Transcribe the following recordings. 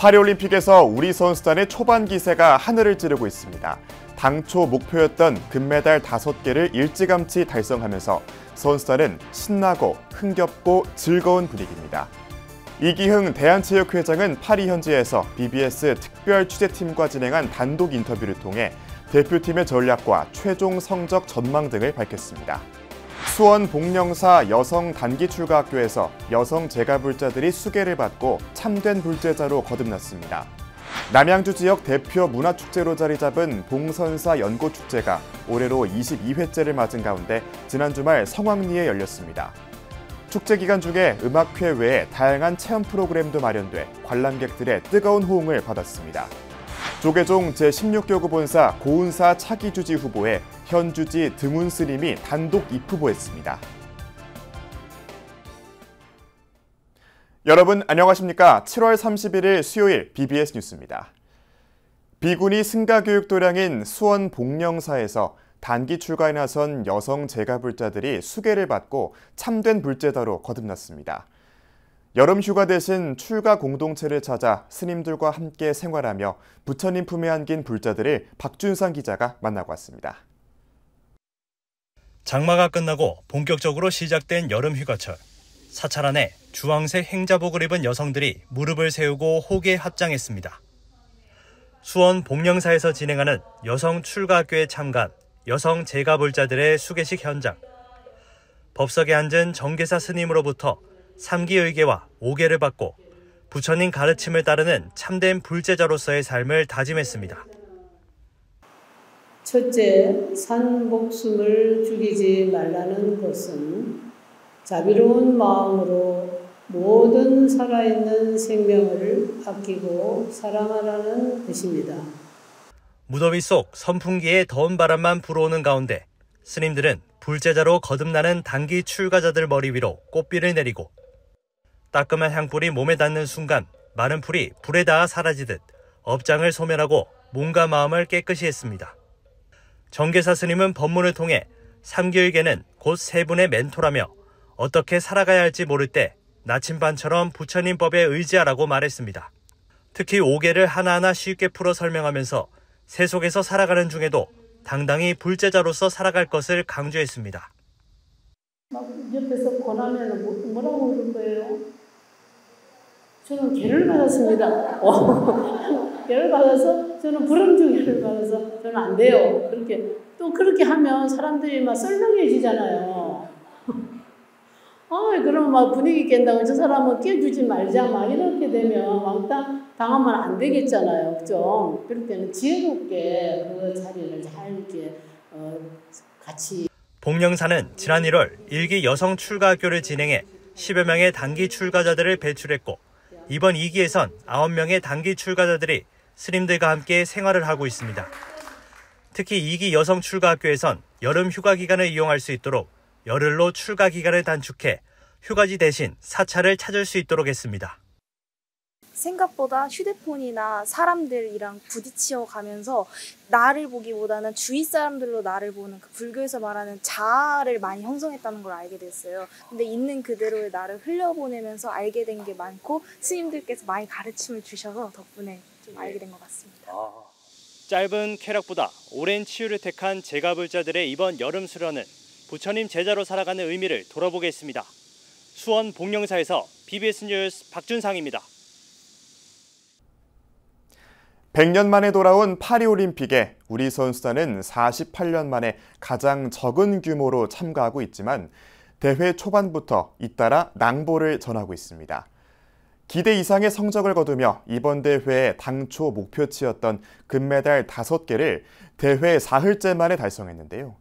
파리올림픽에서 우리 선수단의 초반 기세가 하늘을 찌르고 있습니다. 당초 목표였던 금메달 5개를 일찌감치 달성하면서 선수단은 신나고 흥겹고 즐거운 분위기입니다. 이기흥 대한체육회장은 파리 현지에서 BBS 특별 취재팀과 진행한 단독 인터뷰를 통해 대표팀의 전략과 최종 성적 전망 등을 밝혔습니다. 수원 복령사 여성 단기출가학교에서 여성 제가불자들이 수계를 받고 참된 불제자로 거듭났습니다. 남양주 지역 대표 문화축제로 자리 잡은 봉선사 연고축제가 올해로 22회째를 맞은 가운데 지난 주말 성황리에 열렸습니다. 축제 기간 중에 음악회 외에 다양한 체험 프로그램도 마련돼 관람객들의 뜨거운 호응을 받았습니다. 조계종 제16교구 본사 고운사 차기주지 후보에 현주지 드문 스님이 단독 입후보했습니다. 여러분 안녕하십니까? 7월 31일 수요일 BBS 뉴스입니다. 비군이 승가교육 도량인 수원 복령사에서 단기 출가에 나선 여성 제가불자들이 수계를 받고 참된 불제자로 거듭났습니다. 여름 휴가 대신 출가 공동체를 찾아 스님들과 함께 생활하며 부처님 품에 안긴 불자들을 박준상 기자가 만나고 왔습니다. 장마가 끝나고 본격적으로 시작된 여름 휴가철. 사찰 안에 주황색 행자복을 입은 여성들이 무릎을 세우고 호계에 합장했습니다. 수원 복령사에서 진행하는 여성 출가학교에 참가한 여성 제가불자들의 수계식 현장. 법석에 앉은 정계사 스님으로부터 3기의계와 5계를 받고 부처님 가르침을 따르는 참된 불제자로서의 삶을 다짐했습니다. 첫째, 산 목숨을 죽이지 말라는 것은 자비로운 마음으로 모든 살아있는 생명을 아끼고 사랑하라는 뜻입니다. 무더위 속 선풍기에 더운 바람만 불어오는 가운데 스님들은 불제자로 거듭나는 단기 출가자들 머리 위로 꽃비를 내리고 따끔한 향불이 몸에 닿는 순간 마른 풀이 불에 닿아 사라지듯 업장을 소멸하고 몸과 마음을 깨끗이 했습니다. 정계사 스님은 법문을 통해 3기의계는 곧 세 분의 멘토라며 어떻게 살아가야 할지 모를 때 나침반처럼 부처님 법에 의지하라고 말했습니다. 특히 5계를 하나하나 쉽게 풀어 설명하면서 세 속에서 살아가는 중에도 당당히 불제자로서 살아갈 것을 강조했습니다. 막 옆에서 권하면 뭐라고 그럴 거예요? 저는 계를 받았습니다. 계를 받아서 저는 불음주기를 받아서 저는 안 돼요. 그렇게 하면 사람들이 막 썰렁해지잖아요. 그러면 막 분위기 깬다고 저 사람은 깨주지 말자 막 이렇게 되면 왕따 당하면 안 되겠잖아요. 그죠? 그럴 때는 지혜롭게 그 자리를 잘 이렇게 같이. 복령사는 지난 1월 1기 여성 출가학교를 진행해 10여 명의 단기 출가자들을 배출했고 이번 2기에선 9명의 단기 출가자들이 스님들과 함께 생활을 하고 있습니다. 특히 2기 여성 출가학교에선 여름 휴가 기간을 이용할 수 있도록 열흘로 출가 기간을 단축해 휴가지 대신 사찰을 찾을 수 있도록 했습니다. 생각보다 휴대폰이나 사람들이랑 부딪혀 가면서 나를 보기보다는 주위 사람들로 나를 보는 그 불교에서 말하는 자아를 많이 형성했다는 걸 알게 됐어요. 근데 있는 그대로의 나를 흘려보내면서 알게 된 게 많고 스님들께서 많이 가르침을 주셔서 덕분에 좀 알게 된 것 같습니다. 짧은 쾌락보다 오랜 치유를 택한 제가불자들의 이번 여름 수련은 부처님 제자로 살아가는 의미를 돌아보겠습니다. 수원 복령사에서 BBS 뉴스 박준상입니다. 100년 만에 돌아온 파리올림픽에 우리 선수단은 48년 만에 가장 적은 규모로 참가하고 있지만 대회 초반부터 잇따라 낭보를 전하고 있습니다. 기대 이상의 성적을 거두며 이번 대회의 당초 목표치였던 금메달 5개를 대회 사흘째 만에 달성했는데요.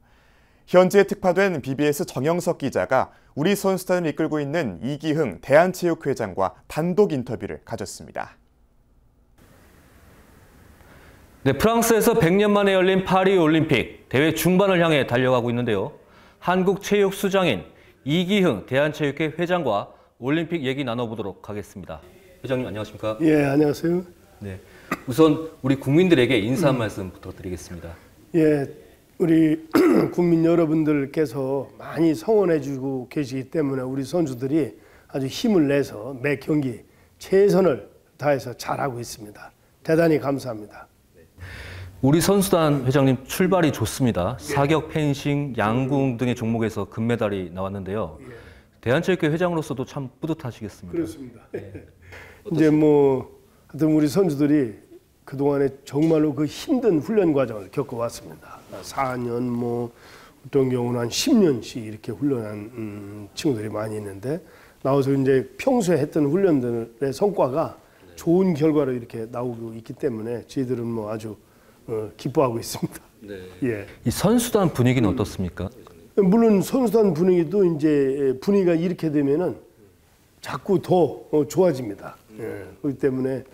현지에 특파된 BBS 정영석 기자가 우리 선수단을 이끌고 있는 이기흥 대한체육회장과 단독 인터뷰를 가졌습니다. 네, 프랑스에서 100년 만에 열린 파리올림픽 대회 중반을 향해 달려가고 있는데요. 한국체육수장인 이기흥 대한체육회 회장과 올림픽 얘기 나눠보도록 하겠습니다. 회장님 안녕하십니까? 예, 안녕하세요. 네, 우선 우리 국민들에게 인사 한 말씀 부탁드리겠습니다. 예, 우리 국민 여러분들께서 많이 성원해주고 계시기 때문에 우리 선수들이 아주 힘을 내서 매 경기 최선을 다해서 잘하고 있습니다. 대단히 감사합니다. 우리 선수단 회장님 출발이 좋습니다. 사격, 펜싱, 양궁 등의 종목에서 금메달이 나왔는데요. 대한체육회 회장으로서도 참 뿌듯하시겠습니다. 그렇습니다. 이제 뭐 하여튼 우리 선수들이 그동안에 정말로 그 힘든 훈련 과정을 겪어왔습니다. 4년 뭐 어떤 경우는 한 10년씩 이렇게 훈련한 친구들이 많이 있는데 나와서 이제 평소에 했던 훈련들의 성과가 좋은 결과로 이렇게 나오고 있기 때문에 저희들은 뭐 아주 기뻐하고 있습니다. 네. 예. 이 선수단 분위기는 어떻습니까? 물론 선수단 분위기도 이제 분위기가 이렇게 되면은 자꾸 더 좋아집니다. 예. 그렇기 때문에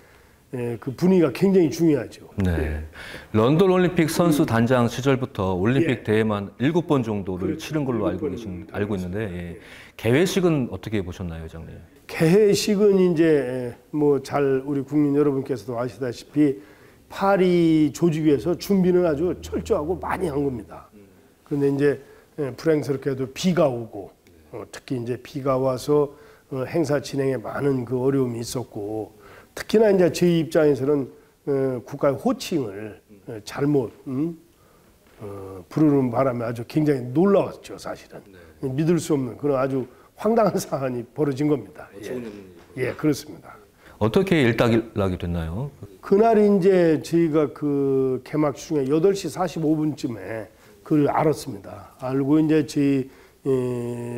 그 분위기가 굉장히 중요하죠. 네. 예. 런던 올림픽 선수 단장 시절부터 올림픽 예. 대회만 7번 정도를 그렇죠. 치른 걸로 알고 있는데 예. 개회식은 어떻게 보셨나요, 회장님? 개회식은 이제 뭐 잘 우리 국민 여러분께서도 아시다시피 파리 조직위에서 준비는 아주 철저하고 많이 한 겁니다. 그런데 이제 불행스럽게도 비가 오고 특히 이제 비가 와서 행사 진행에 많은 그 어려움이 있었고 특히나 이제 저희 입장에서는 국가의 호칭을 잘못 부르는 바람에 아주 굉장히 놀라웠죠, 사실은. 믿을 수 없는 그런 아주 황당한 사안이 벌어진 겁니다. 예, 그렇습니다. 어떻게 일단락이 됐나요? 그날이 이제 저희가 그 개막 중에 8시 45분쯤에 그걸 알았습니다. 알고 이제 저희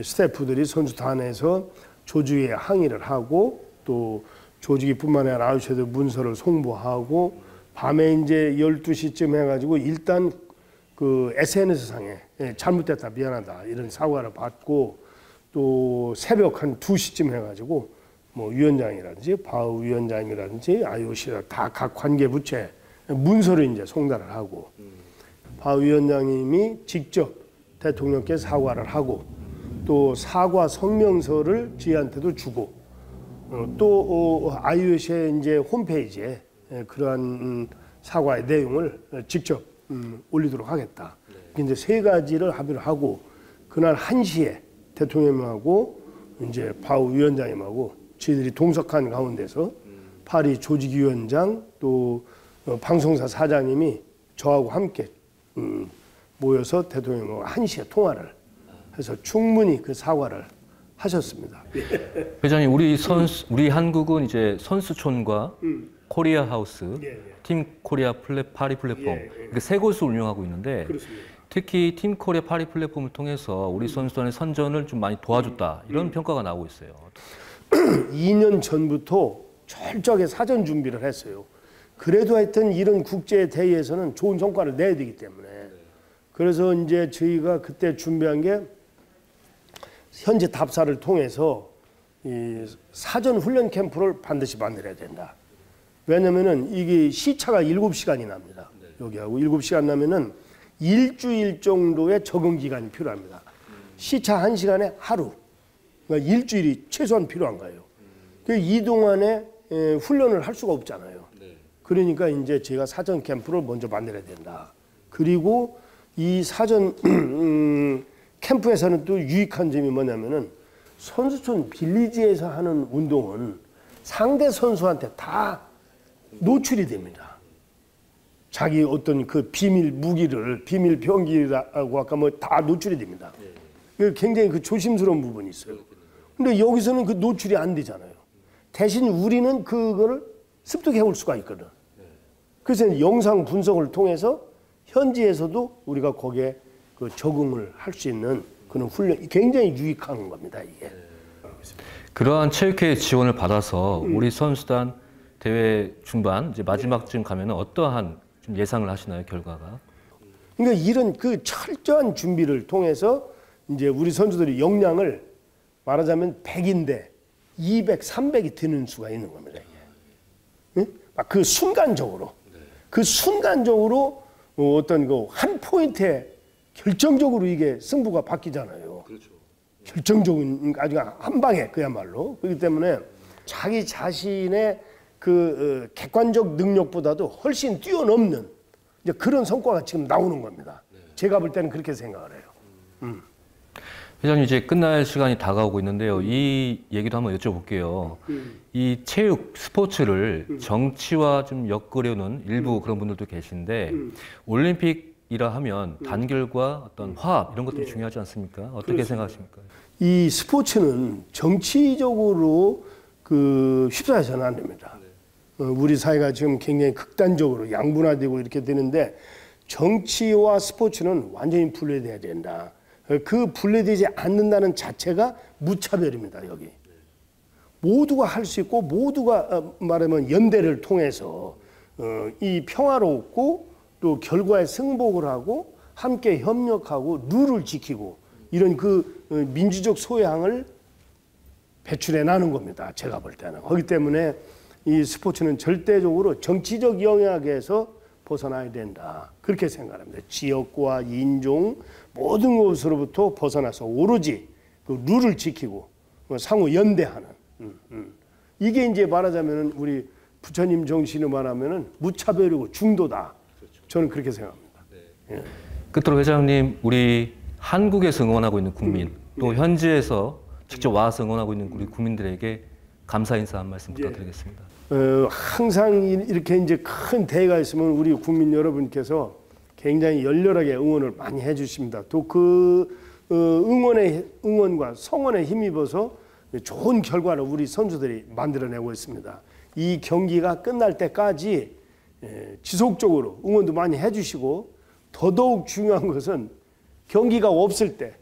스태프들이 선수단에서 조직에 항의를 하고 또 조직위뿐만 아니라 아웃셔도 문서를 송부하고 밤에 이제 12시쯤 해가지고 일단 그 SNS상에 잘못됐다 미안하다 이런 사과를 받고 또 새벽 한 2시쯤 해가지고 뭐 위원장이라든지 바우 위원장이라든지 IOC 다 각 관계 부처에 문서를 이제 송달을 하고 바우 위원장님이 직접 대통령께 사과를 하고 또 사과 성명서를 저희한테도 주고 또 IOC의 이제 홈페이지에 그러한 사과의 내용을 직접 올리도록 하겠다. 이제 3가지를 합의를 하고 그날 1시에 대통령님하고 이제 바우 위원장님하고 저희들이 동석한 가운데서 파리 조직위원장 또 방송사 사장님이 저하고 함께 모여서 대통령하고 1시에 통화를 해서 충분히 그 사과를 하셨습니다. 회장님, 우리 한국은 이제 선수촌과 코리아 하우스, 팀 코리아 파리 플랫폼 이렇게 3곳을 운영하고 있는데 그렇습니다. 특히 팀 코리아 파리 플랫폼을 통해서 우리 선수단의 선전을 좀 많이 도와줬다 이런 평가가 나오고 있어요. 2년 전부터 철저하게 사전 준비를 했어요. 그래도 하여튼 이런 국제 대회에서는 좋은 성과를 내야 되기 때문에 그래서 이제 저희가 그때 준비한 게 현재 답사를 통해서 이 사전 훈련 캠프를 반드시 만들어야 된다. 왜냐면은 이게 시차가 7시간이 납니다. 여기하고 7시간 나면은 일주일 정도의 적응 기간이 필요합니다. 시차 1시간에 하루. 그러니까 일주일이 최소한 필요한 거예요. 이 동안에 훈련을 할 수가 없잖아요. 그러니까 이제 제가 사전 캠프를 먼저 만들어야 된다. 그리고 이 사전 캠프에서는 또 유익한 점이 뭐냐면은 선수촌 빌리지에서 하는 운동은 상대 선수한테 다 노출이 됩니다. 자기 어떤 그 비밀 무기를 비밀 병기라고 아까 뭐 다 노출이 됩니다. 굉장히 그 조심스러운 부분이 있어요. 근데 여기서는 그 노출이 안 되잖아요. 대신 우리는 그거를 습득해 올 수가 있거든. 그래서 영상 분석을 통해서 현지에서도 우리가 거기에 그 적응을 할 수 있는 그런 훈련이 굉장히 유익한 겁니다, 이게. 그러한 체육회 지원을 받아서 우리 선수단 대회 중반 이제 마지막쯤 가면은 어떠한 좀 예상을 하시나요, 결과가? 그러니까 이런 그 철저한 준비를 통해서 이제 우리 선수들이 역량을 말하자면 100인데 200, 300이 되는 수가 있는 겁니다, 이게. 그 순간적으로. 그 순간적으로 어떤 그 한 포인트에 결정적으로 이게 승부가 바뀌잖아요. 그렇죠. 결정적인 아주 한 방에 그야말로. 그렇기 때문에 자기 자신의 그 객관적 능력보다도 훨씬 뛰어넘는 이제 그런 성과가 지금 나오는 겁니다. 제가 볼 때는 그렇게 생각을 해요. 회장님, 이제 끝날 시간이 다가오고 있는데요. 이 얘기도 한번 여쭤볼게요. 이 체육, 스포츠를 정치와 좀 엮으려는 일부 그런 분들도 계신데 올림픽이라 하면 단결과 어떤 화합 이런 것들이 중요하지 않습니까? 어떻게 그렇습니다. 생각하십니까? 이 스포츠는 정치적으로 휩싸여서는 안 됩니다. 우리 사회가 지금 굉장히 극단적으로 양분화되고 이렇게 되는데 정치와 스포츠는 완전히 분리돼야 된다. 그 분리되지 않는다는 자체가 무차별입니다. 여기 모두가 할 수 있고 모두가 말하면 연대를 통해서 이 평화롭고 또 결과에 승복을 하고 함께 협력하고 룰을 지키고 이런 그 민주적 소양을 배출해 나는 겁니다. 제가 볼 때는. 그렇기 때문에 이 스포츠는 절대적으로 정치적 영역에서 벗어나야 된다. 그렇게 생각합니다. 지역과 인종 모든 것으로부터 벗어나서 오로지 그 룰을 지키고 상호 연대하는 이게 이제 말하자면은 우리 부처님 정신을 말하면은 무차별이고 중도다. 저는 그렇게 생각합니다. 예. 끝으로 회장님, 우리 한국에서 응원하고 있는 국민 또 현지에서 직접 와서 응원하고 있는 우리 국민들에게 감사 인사 한 말씀 부탁드리겠습니다. 항상 이렇게 이제 큰 대회가 있으면 우리 국민 여러분께서 굉장히 열렬하게 응원을 많이 해주십니다. 또 그 응원과 성원에 힘입어서 좋은 결과를 우리 선수들이 만들어내고 있습니다. 이 경기가 끝날 때까지 지속적으로 응원도 많이 해주시고 더더욱 중요한 것은 경기가 없을 때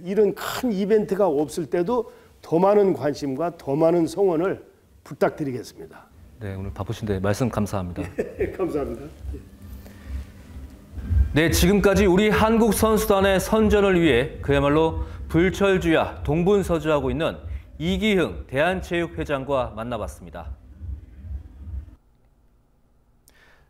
이런 큰 이벤트가 없을 때도 더 많은 관심과 더 많은 성원을 부탁드리겠습니다. 네, 오늘 바쁘신데 말씀 감사합니다. 감사합니다. 네, 지금까지 우리 한국 선수단의 선전을 위해 그야말로 불철주야 동분서주하고 있는 이기흥 대한체육회장과 만나봤습니다.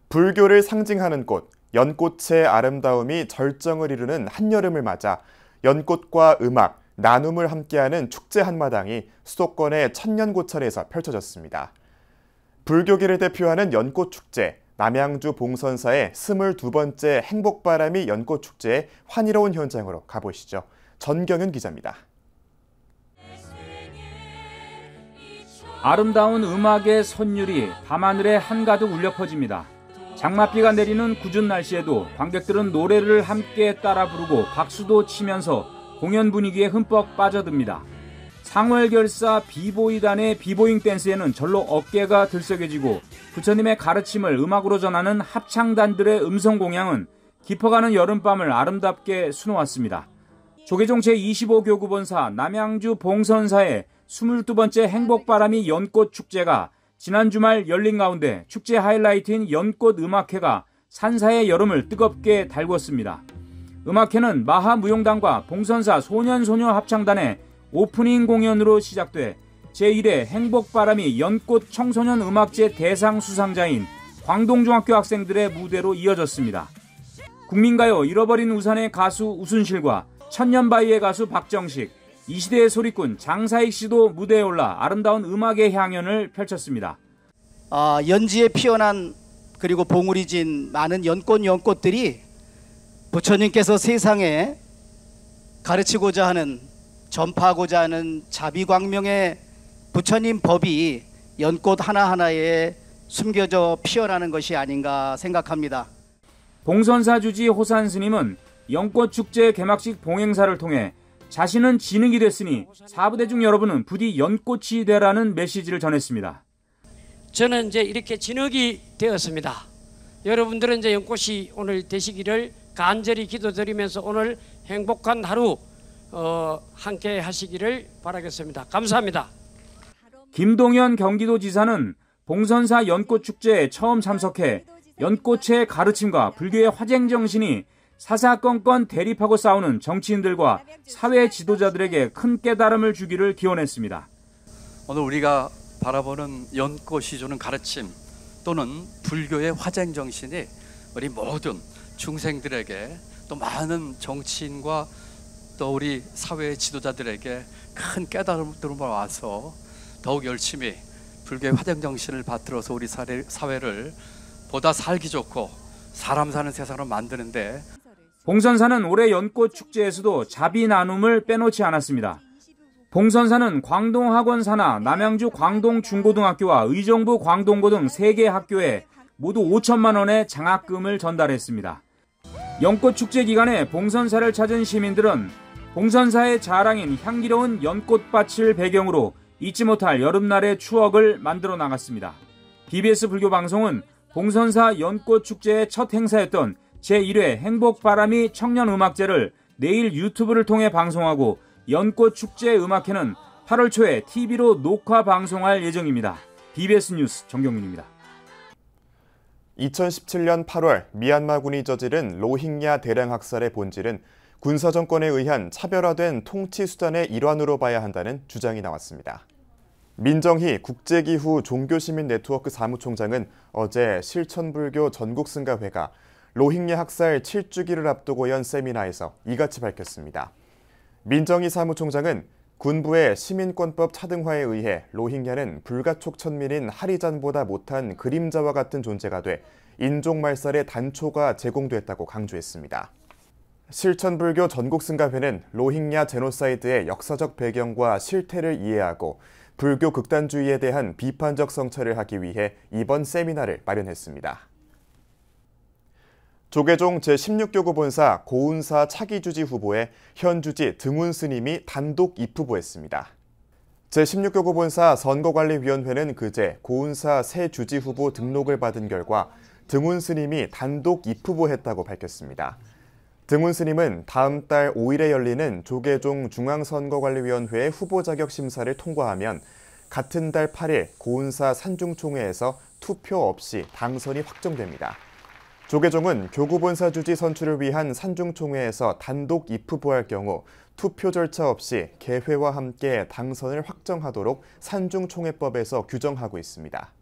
불교를 상징하는 꽃, 연꽃의 아름다움이 절정을 이루는 한여름을 맞아 연꽃과 음악, 나눔을 함께하는 축제 한마당이 수도권의 천년고찰에서 펼쳐졌습니다. 불교계를 대표하는 연꽃축제, 남양주 봉선사의 22번째 행복바람이 연꽃축제의 환희로운 현장으로 가보시죠. 전경윤 기자입니다. 아름다운 음악의 선율이 밤하늘에 한가득 울려 퍼집니다. 장맛비가 내리는 궂은 날씨에도 관객들은 노래를 함께 따라 부르고 박수도 치면서 공연 분위기에 흠뻑 빠져듭니다. 상월결사 비보이단의 비보잉 댄스에는 절로 어깨가 들썩여지고 부처님의 가르침을 음악으로 전하는 합창단들의 음성 공양은 깊어가는 여름밤을 아름답게 수놓았습니다. 조계종 제25교구본사 남양주 봉선사의 22번째 행복바람이 연꽃축제가 지난 주말 열린 가운데 축제 하이라이트인 연꽃 음악회가 산사의 여름을 뜨겁게 달궜습니다. 음악회는 마하무용단과 봉선사 소년소녀 합창단의 오프닝 공연으로 시작돼 제1회 행복바람이 연꽃 청소년 음악제 대상 수상자인 광동중학교 학생들의 무대로 이어졌습니다. 국민가요 잃어버린 우산의 가수 우순실과 천년바위의 가수 박정식, 이 시대의 소리꾼 장사익 씨도 무대에 올라 아름다운 음악의 향연을 펼쳤습니다. 연지에 피어난 그리고 봉우리 진 많은 연꽃들이 부처님께서 세상에 가르치고자 하는 전파하고자 하는 자비광명의 부처님 법이 연꽃 하나하나에 숨겨져 피어나는 것이 아닌가 생각합니다. 봉선사 주지 호산 스님은 연꽃축제 개막식 봉행사를 통해 자신은 진흙이 됐으니 사부대중 여러분은 부디 연꽃이 되라는 메시지를 전했습니다. 저는 이제 이렇게 진흙이 되었습니다. 여러분들은 이제 연꽃이 오늘 되시기를 간절히 기도드리면서 오늘 행복한 하루 함께 하시기를 바라겠습니다. 감사합니다. 김동연 경기도지사는 봉선사 연꽃축제에 처음 참석해 연꽃의 가르침과 불교의 화쟁정신이 사사건건 대립하고 싸우는 정치인들과 사회 지도자들에게 큰 깨달음을 주기를 기원했습니다. 오늘 우리가 바라보는 연꽃이 주는 가르침 또는 불교의 화쟁정신이 우리 모든 중생들에게 또 많은 정치인과 또 우리 사회 지도자들에게 큰 깨달음으로 와서 더욱 열심히 불교의 화쟁정신을 받들어서 우리 사회를 보다 살기 좋고 사람 사는 세상으로 만드는데 봉선사는 올해 연꽃 축제에서도 자비 나눔을 빼놓지 않았습니다. 봉선사는 광동학원사나 남양주 광동중고등학교와 의정부 광동고 등 3개 학교에 모두 5천만 원의 장학금을 전달했습니다. 연꽃축제 기간에 봉선사를 찾은 시민들은 봉선사의 자랑인 향기로운 연꽃밭을 배경으로 잊지 못할 여름날의 추억을 만들어 나갔습니다. BBS 불교방송은 봉선사 연꽃축제의 첫 행사였던 제1회 행복바람이 청년음악제를 내일 유튜브를 통해 방송하고 연꽃축제 음악회는 8월 초에 TV로 녹화 방송할 예정입니다. BBS 뉴스 정경민입니다. 2017년 8월 미얀마군이 저지른 로힝야 대량 학살의 본질은 군사정권에 의한 차별화된 통치 수단의 일환으로 봐야 한다는 주장이 나왔습니다. 민정희 국제기후 종교시민 네트워크 사무총장은 어제 실천불교 전국승가회가 로힝야 학살 7주기를 앞두고 연 세미나에서 이같이 밝혔습니다. 민정희 사무총장은 군부의 시민권법 차등화에 의해 로힝야는 불가촉 천민인 하리잔보다 못한 그림자와 같은 존재가 돼 인종말살의 단초가 제공됐다고 강조했습니다. 실천불교 전국승가회는 로힝야 제노사이드의 역사적 배경과 실태를 이해하고 불교 극단주의에 대한 비판적 성찰을 하기 위해 이번 세미나를 마련했습니다. 조계종 제16교구 본사 고운사 차기 주지 후보에 현 주지 등운 스님이 단독 입후보했습니다. 제16교구 본사 선거관리위원회는 그제 고운사 새 주지 후보 등록을 받은 결과 등운 스님이 단독 입후보했다고 밝혔습니다. 등운 스님은 다음 달 5일에 열리는 조계종 중앙선거관리위원회의 후보 자격 심사를 통과하면 같은 달 8일 고운사 산중총회에서 투표 없이 당선이 확정됩니다. 조계종은 교구본사 주지 선출을 위한 산중총회에서 단독 입후보할 경우 투표 절차 없이 개회와 함께 당선을 확정하도록 산중총회법에서 규정하고 있습니다.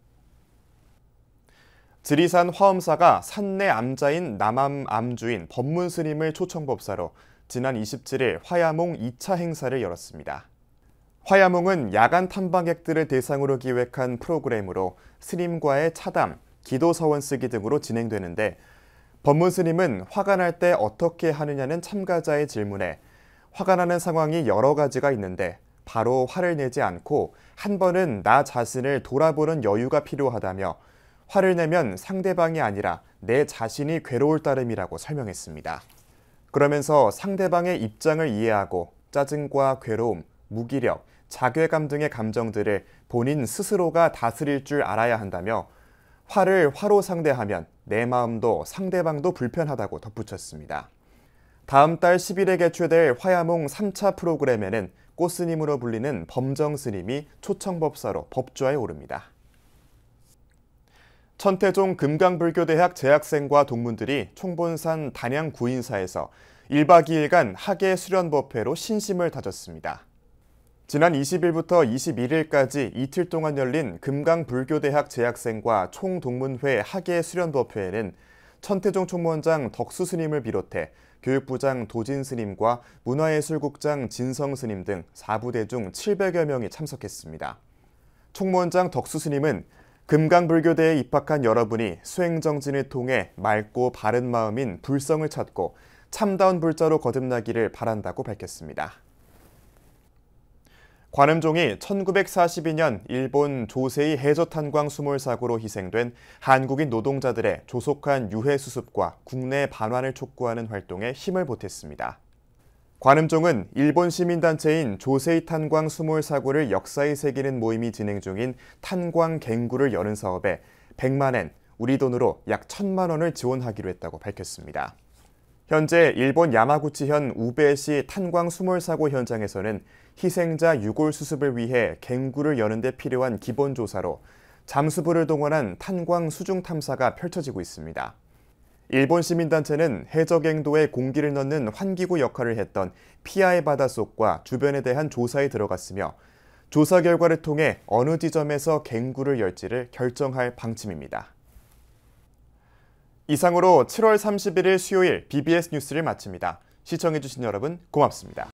지리산 화엄사가 산내 암자인 남암 암주인 법문스님을 초청법사로 지난 27일 화야몽 2차 행사를 열었습니다. 화야몽은 야간 탐방객들을 대상으로 기획한 프로그램으로 스님과의 차담, 기도 서원 쓰기 등으로 진행되는데 법문스님은 화가 날 때 어떻게 하느냐는 참가자의 질문에 화가 나는 상황이 여러 가지가 있는데 바로 화를 내지 않고 한 번은 나 자신을 돌아보는 여유가 필요하다며 화를 내면 상대방이 아니라 내 자신이 괴로울 따름이라고 설명했습니다. 그러면서 상대방의 입장을 이해하고 짜증과 괴로움, 무기력, 자괴감 등의 감정들을 본인 스스로가 다스릴 줄 알아야 한다며 화를 화로 상대하면 내 마음도 상대방도 불편하다고 덧붙였습니다. 다음 달 10일에 개최될 화야몽 3차 프로그램에는 꽃스님으로 불리는 범정스님이 초청법사로 법좌에 오릅니다. 천태종 금강불교대학 재학생과 동문들이 총본산 단양 구인사에서 1박 2일간 학예 수련법회로 신심을 다졌습니다. 지난 20일부터 21일까지 이틀 동안 열린 금강불교대학 재학생과 총동문회 학예 수련법회에는 천태종 총무원장 덕수스님을 비롯해 교육부장 도진스님과 문화예술국장 진성스님 등 4부대 중 700여 명이 참석했습니다. 총무원장 덕수스님은 금강불교대에 입학한 여러분이 수행정진을 통해 맑고 바른 마음인 불성을 찾고 참다운 불자로 거듭나기를 바란다고 밝혔습니다. 관음종이 1942년 일본 조세이 해저탄광 수몰 사고로 희생된 한국인 노동자들의 조속한 유해 수습과 국내 반환을 촉구하는 활동에 힘을 보탰습니다. 관음종은 일본 시민단체인 조세이 탄광 수몰 사고를 역사에 새기는 모임이 진행 중인 탄광 갱구를 여는 사업에 100만 엔, 우리 돈으로 약 1,000만 원을 지원하기로 했다고 밝혔습니다. 현재 일본 야마구치현 우베시 탄광 수몰 사고 현장에서는 희생자 유골 수습을 위해 갱구를 여는 데 필요한 기본 조사로 잠수부를 동원한 탄광 수중 탐사가 펼쳐지고 있습니다. 일본 시민단체는 해저갱도에 공기를 넣는 환기구 역할을 했던 피아의 바닷속과 주변에 대한 조사에 들어갔으며 조사 결과를 통해 어느 지점에서 갱구를 열지를 결정할 방침입니다. 이상으로 7월 31일 수요일 BBS 뉴스를 마칩니다. 시청해주신 여러분 고맙습니다.